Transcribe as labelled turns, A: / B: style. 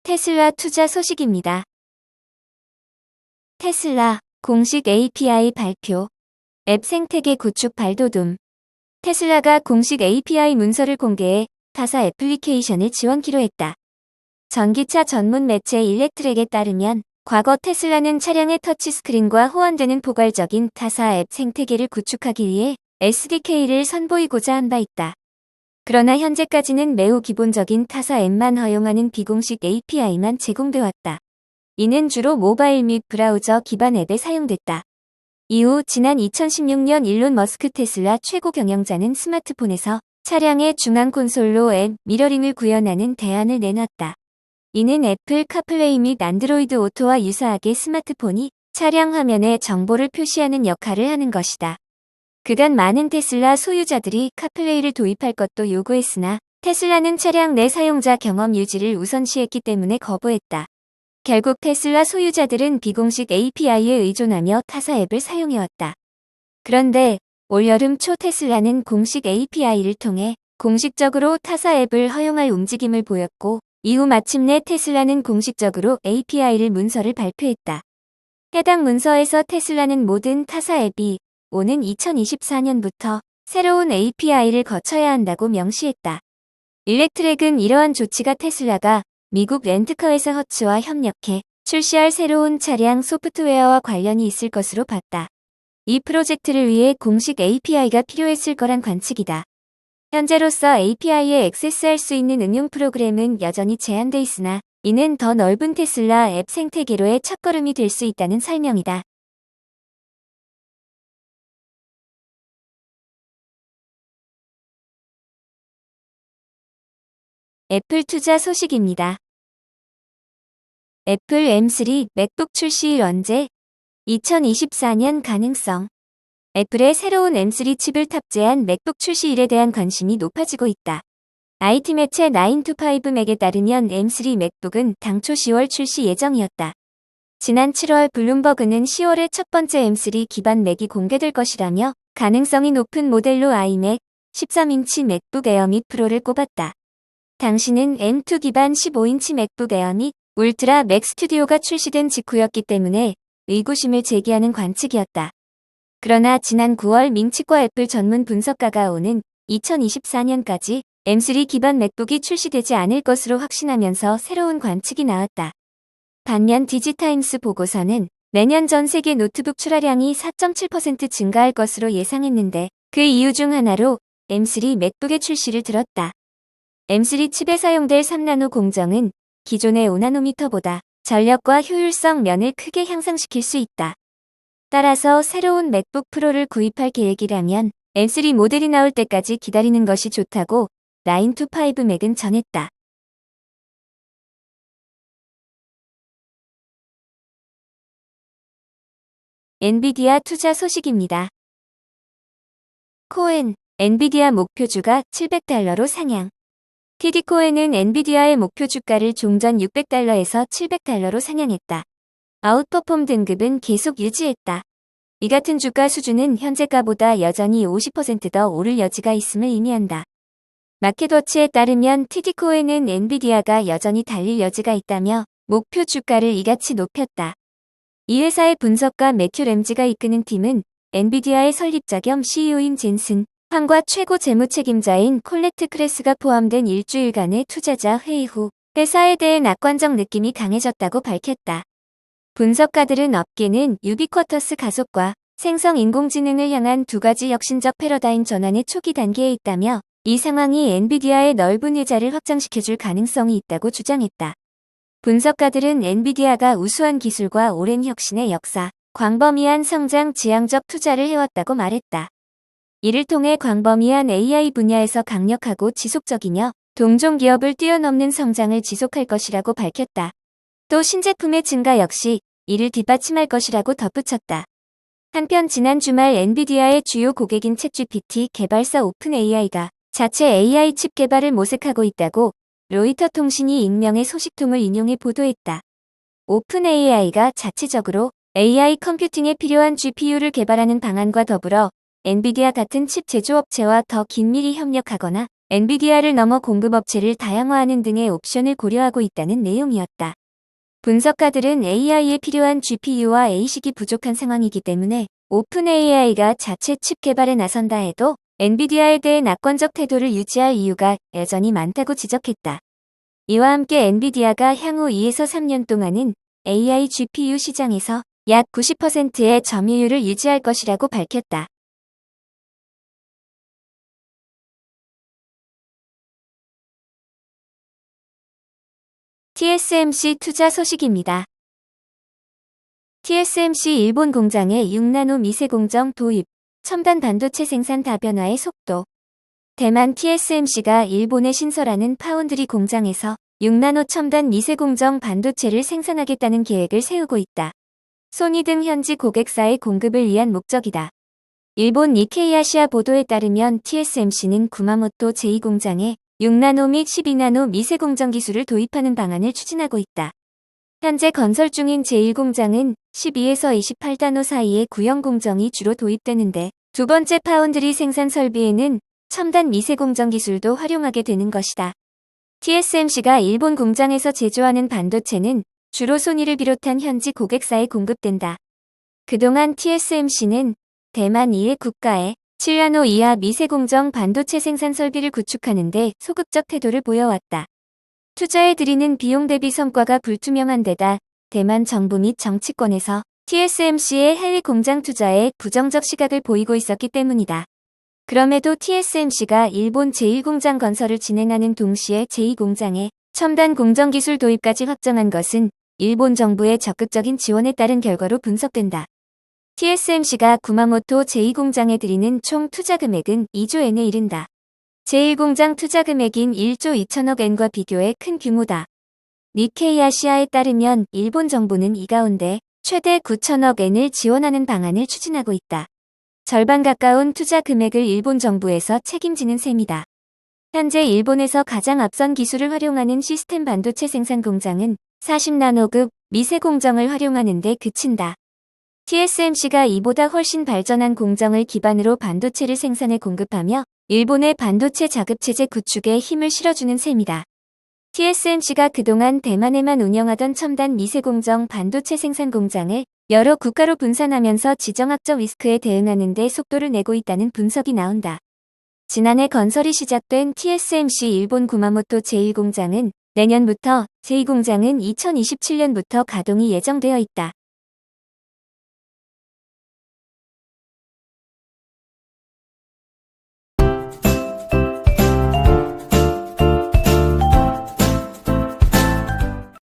A: 테슬라 투자 소식입니다. 테슬라 공식 API 발표. 앱 생태계 구축 발돋움. 테슬라가 공식 API 문서를 공개해 타사 애플리케이션을 지원키로 했다. 전기차 전문 매체 일렉트렉에 따르면 과거 테슬라는 차량의 터치스크린과 호환되는 포괄적인 타사 앱 생태계를 구축하기 위해 SDK를 선보이고자 한 바 있다. 그러나 현재까지는 매우 기본적인 타사 앱만 허용하는 비공식 API만 제공돼 왔다. 이는 주로 모바일 및 브라우저 기반 앱에 사용됐다. 이후 지난 2016년 일론 머스크 테슬라 최고 경영자는 스마트폰에서 차량의 중앙 콘솔로 앱 미러링을 구현하는 대안을 내놨다. 이는 애플 카플레이 및 안드로이드 오토와 유사하게 스마트폰이 차량 화면에 정보를 표시하는 역할을 하는 것이다. 그간 많은 테슬라 소유자들이 카플레이를 도입할 것도 요구했으나 테슬라는 차량 내 사용자 경험 유지를 우선시했기 때문에 거부했다. 결국 테슬라 소유자들은 비공식 API에 의존하며 타사 앱을 사용해왔다. 그런데 올여름 초 테슬라는 공식 API를 통해 공식적으로 타사 앱을 허용할 움직임을 보였고 이후 마침내 테슬라는 공식적으로 API를 문서를 발표했다. 해당 문서에서 테슬라는 모든 타사 앱이 오는 2024년부터 새로운 API를 거쳐야 한다고 명시했다. 일렉트렉은 이러한 조치가 테슬라가 미국 렌트카 회사 허츠와 협력해 출시할 새로운 차량 소프트웨어와 관련이 있을 것으로 봤다. 이 프로젝트를 위해 공식 API가 필요했을 거란 관측이다. 현재로서 API에 액세스할 수 있는 응용 프로그램은 여전히 제한돼 있으나 이는 더 넓은 테슬라 앱 생태계로의 첫걸음이 될 수 있다는 설명이다. 애플 투자 소식입니다. 애플 M3 맥북 출시일 언제? 2024년 가능성. 애플의 새로운 M3 칩을 탑재한 맥북 출시일에 대한 관심이 높아지고 있다. IT 매체 9to5Mac에 따르면 M3 맥북은 당초 10월 출시 예정이었다. 지난 7월 블룸버그는 10월에 첫 번째 M3 기반 맥이 공개될 것이라며 가능성이 높은 모델로 아이맥, 13인치 맥북 에어 및 프로를 꼽았다. 당시는 M2 기반 15인치 맥북 에어 및 울트라 맥 스튜디오가 출시된 직후였기 때문에 의구심을 제기하는 관측이었다. 그러나 지난 9월 밍치과 애플 전문 분석가가 오는 2024년까지 M3 기반 맥북이 출시되지 않을 것으로 확신하면서 새로운 관측이 나왔다. 반면 디지타임스 보고서는 내년 전 세계 노트북 출하량이 4.7% 증가할 것으로 예상했는데 그 이유 중 하나로 M3 맥북의 출시를 들었다. M3 칩에 사용될 3나노 공정은 기존의 5나노미터보다 전력과 효율성 면을 크게 향상시킬 수 있다. 따라서 새로운 맥북 프로를 구입할 계획이라면 M3 모델이 나올 때까지 기다리는 것이 좋다고 9to5Mac은 전했다. 엔비디아 투자 소식입니다. 코엔, 엔비디아 목표주가 $700로 상향. TD코엔은 엔비디아의 목표 주가를 종전 $600에서 $700로 상향했다. 아웃퍼폼 등급은 계속 유지했다. 이 같은 주가 수준은 현재가보다 여전히 50% 더 오를 여지가 있음을 의미한다. 마켓워치에 따르면 TD코엔은 엔비디아가 여전히 달릴 여지가 있다며 목표 주가를 이같이 높였다. 이 회사의 분석가 매튜 램지가 이끄는 팀은 엔비디아의 설립자 겸 CEO인 젠슨 황과 최고 재무책임자인 콜레트 크레스가 포함된 일주일간의 투자자 회의 후 회사에 대해 낙관적 느낌이 강해졌다고 밝혔다. 분석가들은 업계는 유비쿼터스 가속과 생성 인공지능을 향한 두 가지 혁신적 패러다임 전환의 초기 단계에 있다며 이 상황이 엔비디아의 넓은 혜자를 확장시켜줄 가능성이 있다고 주장했다. 분석가들은 엔비디아가 우수한 기술과 오랜 혁신의 역사, 광범위한 성장 지향적 투자를 해왔다고 말했다. 이를 통해 광범위한 AI 분야에서 강력하고 지속적이며 동종 기업을 뛰어넘는 성장을 지속할 것이라고 밝혔다. 또 신제품의 증가 역시 이를 뒷받침할 것이라고 덧붙였다. 한편 지난 주말 엔비디아의 주요 고객인 챗GPT 개발사 오픈AI가 자체 AI 칩 개발을 모색하고 있다고 로이터 통신이 익명의 소식통을 인용해 보도했다. 오픈AI가 자체적으로 AI 컴퓨팅에 필요한 GPU를 개발하는 방안과 더불어 엔비디아 같은 칩 제조업체와 더 긴밀히 협력하거나 엔비디아를 넘어 공급업체를 다양화하는 등의 옵션을 고려하고 있다는 내용이었다. 분석가들은 AI에 필요한 GPU와 ASIC이 부족한 상황이기 때문에 오픈 AI가 자체 칩 개발에 나선다 해도 엔비디아에 대해 낙관적 태도를 유지할 이유가 여전히 많다고 지적했다. 이와 함께 엔비디아가 향후 2에서 3년 동안은 AI GPU 시장에서 약 90%의 점유율을 유지할 것이라고 밝혔다. TSMC 투자 소식입니다. TSMC 일본 공장의 6나노 미세공정 도입, 첨단 반도체 생산 다변화의 속도. 대만 TSMC가 일본에 신설하는 파운드리 공장에서 6나노 첨단 미세공정 반도체를 생산하겠다는 계획을 세우고 있다. 소니 등 현지 고객사의 공급을 위한 목적이다. 일본 니케이 아시아 보도에 따르면 TSMC는 구마모토 제2공장에 6나노 및 12나노 미세공정 기술을 도입하는 방안을 추진하고 있다. 현재 건설 중인 제1공장은 12에서 28나노 사이의 구형 공정이 주로 도입되는데 두 번째 파운드리 생산 설비에는 첨단 미세공정 기술도 활용하게 되는 것이다. TSMC가 일본 공장에서 제조하는 반도체는 주로 소니를 비롯한 현지 고객사에 공급된다. 그동안 TSMC는 대만 이해 국가에 7나노 이하 미세공정 반도체 생산 설비를 구축하는 데 소극적 태도를 보여왔다. 투자에 들이는 비용 대비 성과가 불투명한 데다 대만 정부 및 정치권에서 TSMC의 해외 공장 투자에 부정적 시각을 보이고 있었기 때문이다. 그럼에도 TSMC가 일본 제1공장 건설을 진행하는 동시에 제2공장에 첨단 공정 기술 도입까지 확정한 것은 일본 정부의 적극적인 지원에 따른 결과로 분석된다. TSMC가 구마모토 제2공장에 들이는 총 투자 금액은 2조 엔에 이른다. 제1공장 투자 금액인 1조 2천억 엔과 비교해 큰 규모다. 니케이 아시아에 따르면 일본 정부는 이 가운데 최대 9천억 엔을 지원하는 방안을 추진하고 있다. 절반 가까운 투자 금액을 일본 정부에서 책임지는 셈이다. 현재 일본에서 가장 앞선 기술을 활용하는 시스템 반도체 생산 공장은 40나노급 미세공정을 활용하는 데 그친다. TSMC가 이보다 훨씬 발전한 공정을 기반으로 반도체를 생산해 공급하며 일본의 반도체 자급체제 구축에 힘을 실어주는 셈이다. TSMC가 그동안 대만에만 운영하던 첨단 미세공정 반도체 생산 공장을 여러 국가로 분산하면서 지정학적 리스크에 대응하는 데 속도를 내고 있다는 분석이 나온다. 지난해 건설이 시작된 TSMC 일본 구마모토 제1공장은 내년부터 제2공장은 2027년부터 가동이 예정되어 있다.